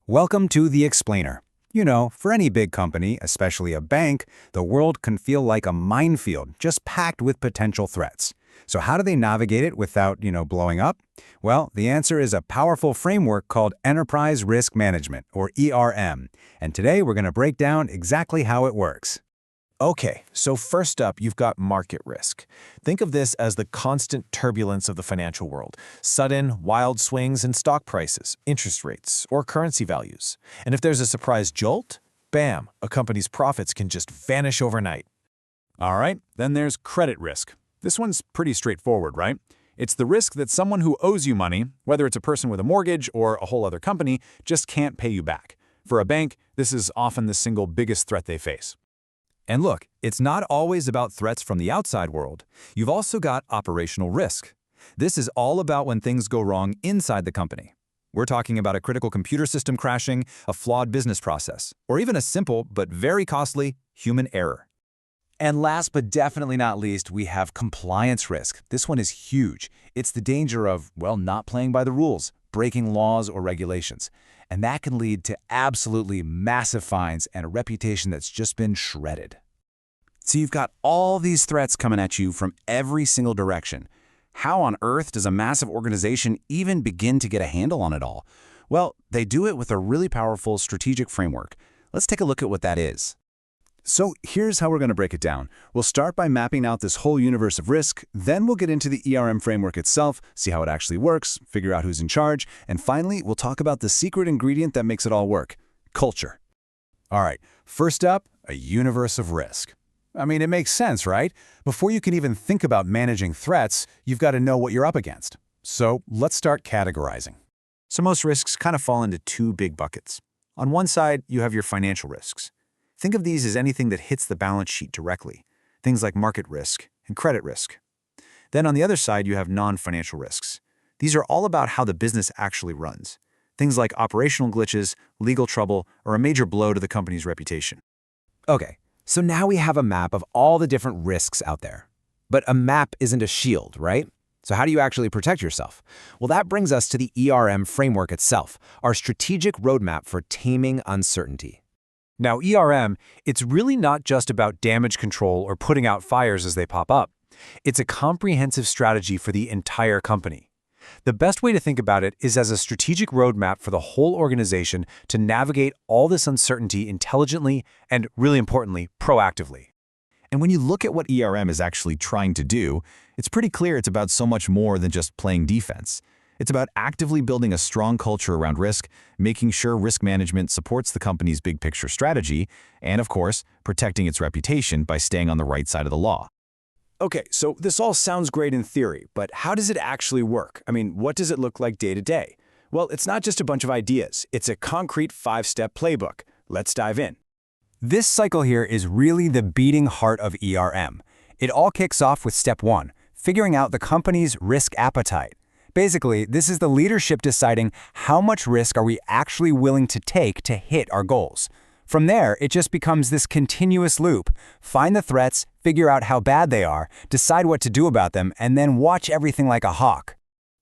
Welcome to The Explainer. You know, for any big company, especially a bank, the world can feel like a minefield, just packed with potential threats. So how do they navigate it without, blowing up? Well, the answer is a powerful framework called Enterprise Risk Management, or ERM. And today we're going to break down exactly how it works. Okay, so first up, you've got market risk. Think of this as the constant turbulence of the financial world. Sudden, wild swings in stock prices, interest rates, or currency values. And if there's a surprise jolt, bam, a company's profits can just vanish overnight. All right, then there's credit risk. This one's pretty straightforward, right? It's the risk that someone who owes you money, whether it's a person with a mortgage or a whole other company, just can't pay you back. For a bank, this is often the single biggest threat they face. And look, it's not always about threats from the outside world. You've also got operational risk. This is all about when things go wrong inside the company. We're talking about a critical computer system crashing, a flawed business process, or even a simple but very costly human error. And last but definitely not least, we have compliance risk. This one is huge. It's the danger of, not playing by the rules, breaking laws or regulations. And that can lead to absolutely massive fines and a reputation that's just been shredded. So you've got all these threats coming at you from every single direction. How on earth does a massive organization even begin to get a handle on it all? Well, they do it with a really powerful strategic framework. Let's take a look at what that is. So here's how we're going to break it down. We'll start by mapping out this whole universe of risk, then we'll get into the ERM framework itself, see how it actually works, figure out who's in charge, and finally, we'll talk about the secret ingredient that makes it all work: culture. All right, first up, a universe of risk. I mean, it makes sense, right? Before you can even think about managing threats, you've got to know what you're up against. So let's start categorizing. So most risks kind of fall into two big buckets. On one side, you have your financial risks. Think of these as anything that hits the balance sheet directly, things like market risk and credit risk. Then on the other side, you have non-financial risks. These are all about how the business actually runs, things like operational glitches, legal trouble, or a major blow to the company's reputation. Okay, so now we have a map of all the different risks out there. But a map isn't a shield, right? So how do you actually protect yourself? Well, that brings us to the ERM framework itself, our strategic roadmap for taming uncertainty. Now, ERM, it's really not just about damage control or putting out fires as they pop up. It's a comprehensive strategy for the entire company. The best way to think about it is as a strategic roadmap for the whole organization to navigate all this uncertainty intelligently and, really importantly, proactively. And when you look at what ERM is actually trying to do, it's pretty clear it's about so much more than just playing defense. It's about actively building a strong culture around risk, making sure risk management supports the company's big picture strategy, and of course, protecting its reputation by staying on the right side of the law. Okay, so this all sounds great in theory, but how does it actually work? I mean, what does it look like day to day? Well, it's not just a bunch of ideas. It's a concrete 5-step playbook. Let's dive in. This cycle here is really the beating heart of ERM. It all kicks off with step 1, figuring out the company's risk appetite. Basically, this is the leadership deciding how much risk are we actually willing to take to hit our goals. From there, it just becomes this continuous loop. Find the threats, figure out how bad they are, decide what to do about them, and then watch everything like a hawk.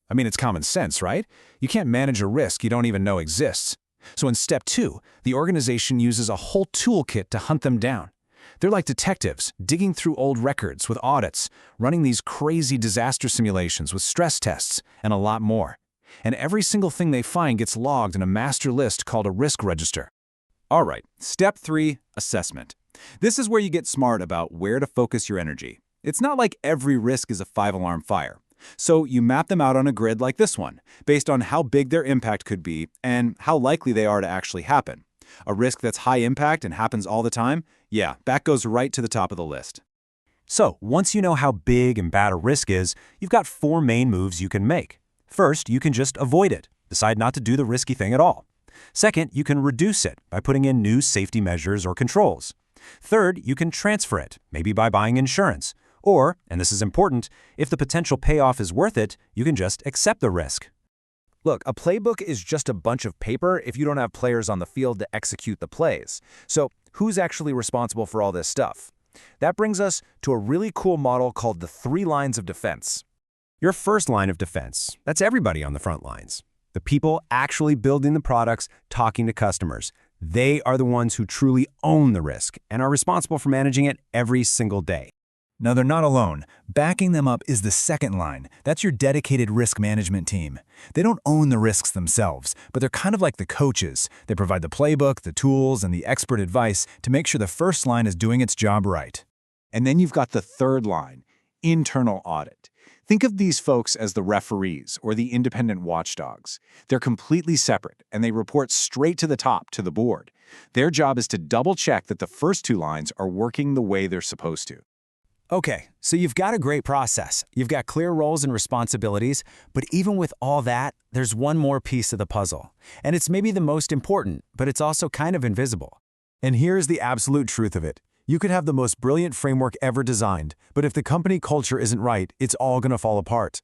I mean, it's common sense, right? You can't manage a risk you don't even know exists. So in step 2, the organization uses a whole toolkit to hunt them down. They're like detectives, digging through old records with audits, running these crazy disaster simulations with stress tests, and a lot more. And every single thing they find gets logged in a master list called a risk register. All right, step 3, assessment. This is where you get smart about where to focus your energy. It's not like every risk is a 5-alarm fire. So you map them out on a grid like this one, based on how big their impact could be and how likely they are to actually happen. A risk that's high impact and happens all the time? Yeah, that goes right to the top of the list. So, once you know how big and bad a risk is, you've got 4 main moves you can make. First, you can just avoid it. Decide not to do the risky thing at all. Second, you can reduce it by putting in new safety measures or controls. Third, you can transfer it, maybe by buying insurance. Or, and this is important, if the potential payoff is worth it, you can just accept the risk. Look, a playbook is just a bunch of paper if you don't have players on the field to execute the plays. So who's actually responsible for all this stuff? That brings us to a really cool model called the 3 lines of defense. Your first line of defense, that's everybody on the front lines. The people actually building the products, talking to customers. They are the ones who truly own the risk and are responsible for managing it every single day. Now, they're not alone. Backing them up is the second line. That's your dedicated risk management team. They don't own the risks themselves, but they're kind of like the coaches. They provide the playbook, the tools, and the expert advice to make sure the first line is doing its job right. And then you've got the third line, internal audit. Think of these folks as the referees or the independent watchdogs. They're completely separate, and they report straight to the top, to the board. Their job is to double-check that the first two lines are working the way they're supposed to. Okay, so you've got a great process. You've got clear roles and responsibilities, but even with all that, there's one more piece of the puzzle. And it's maybe the most important, but it's also kind of invisible. And here's the absolute truth of it. You could have the most brilliant framework ever designed, but if the company culture isn't right, it's all going to fall apart.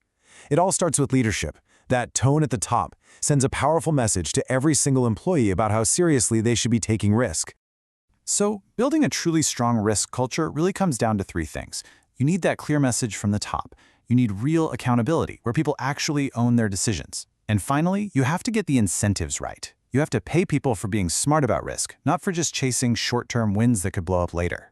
It all starts with leadership. That tone at the top sends a powerful message to every single employee about how seriously they should be taking risk. So, building a truly strong risk culture really comes down to three things. You need that clear message from the top. You need real accountability, where people actually own their decisions. And finally, you have to get the incentives right. You have to pay people for being smart about risk, not for just chasing short-term wins that could blow up later.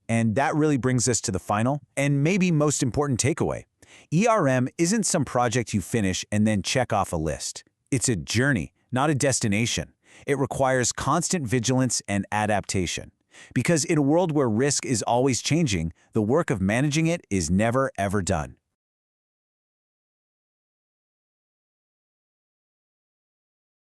And that really brings us to the final, and maybe most important takeaway. ERM isn't some project you finish and then check off a list. It's a journey, not a destination. It requires constant vigilance and adaptation. Because in a world where risk is always changing, the work of managing it is never, ever done.